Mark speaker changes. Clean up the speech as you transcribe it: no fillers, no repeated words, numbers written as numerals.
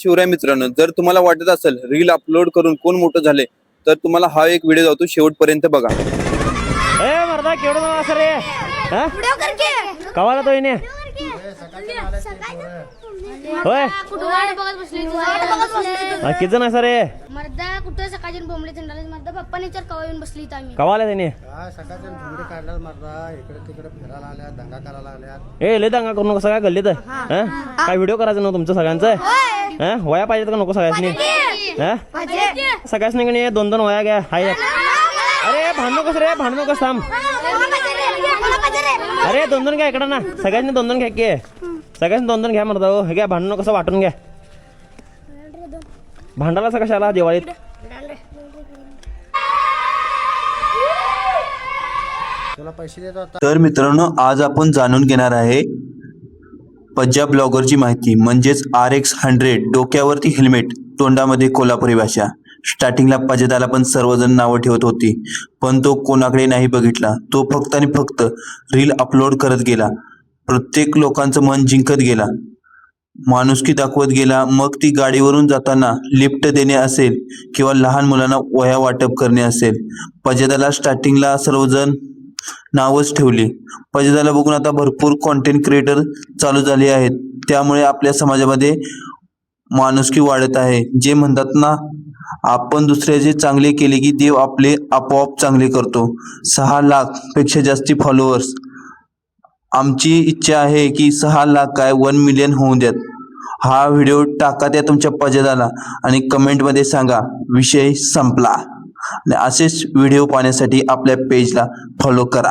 Speaker 1: शिवराय मित्रांनो, जर तुम्हाला वाटत असेल रील अपलोड करून कोण मोठं झाले तर तुम्हाला हा एक व्हिडिओ जातो शेवटपर्यंत बघा।
Speaker 2: ए मर्दा केवढं नाव असं रे हा
Speaker 3: व्हिडिओ कर की
Speaker 2: कवाला तो इने होय
Speaker 3: वाट बघत बसली
Speaker 2: किती जण असं रे
Speaker 3: मर्दा कुठं सकाळची बोंबले थंडाले मर्दा पप्पाने विचार कवा येऊन बसली इथं आम्ही
Speaker 2: कवाला त्याने
Speaker 4: सकाळच्या झुंबडी काढल्यात मर्दा इकडे तिकडे फिरायला आल्या दंगा करायला आल्या
Speaker 2: ए लय दंगा करू नको सगळ्या गल्लीत हा काय व्हिडिओ करायचं ना तुमचं सगळ्यांचं हा वया पाहिजेत का नको सगळ्यांनी हा सगळ्यांनी कणी 2-2 वया घ्या हाय अरे भांडू कस रे भांडू नकोस थांब अरे 2-2 घ्या इकडं ना सगळ्यांनी 2-2 घ्या की सगळ्यांनी 2-2 घ्या मर्दा हे घ्या भांडू कसं वाटून घ्या भांडायला असं कशाला दिवाळीत
Speaker 4: तुला पैसे देत होता
Speaker 1: तर मित्रांनो, आज आपण जाणून घेणार आहे पंजाब ब्लॉगरची माहिती म्हणजेच RX100 डोक्यावरती हेल्मेट, तोंडामध्ये कोल्हापुरी भाषा। स्टार्टिंगला पजेदाला पण सर्वजण नावं ठेवत होती, पण तो कोणाकडे नाही बघितला। तो फक्त आणि फक्त रील अपलोड करत गेला, प्रत्येक लोकांचं मन जिंकत गेला, माणुसकी दाखवत गेला। मग ती गाडीवरून जाताना लिफ्ट देणे असेल किंवा लहान मुलांना वह्या वाटप करणे असेल, पजेदाला स्टार्टिंगला सर्वजण नावच ठेवली। पजेदाला बघून आता भरपूर कंटेंट क्रिएटर चालू झाले आहेत, त्यामुळे आपल्या समाजामध्ये माणुसकी वाढत आहे। जे म्हणतात ना, आपण दुसऱ्याचे चांगले केले की देव आपले आपोआप चांगले करतो। 6 लाख पेक्षा जास्ती फॉलोअर्स, आमची इच्छा आहे की 6 लाख काय 1 मिलियन होऊन द्यात। हा व्हिडिओ टाका त्या तुमच्या पजेदाला आणि कमेंट मध्ये सांगा विषय संपला। आणि असेच व्हिडिओ पाहण्यासाठी आपल्या पेजला फॉलो करा।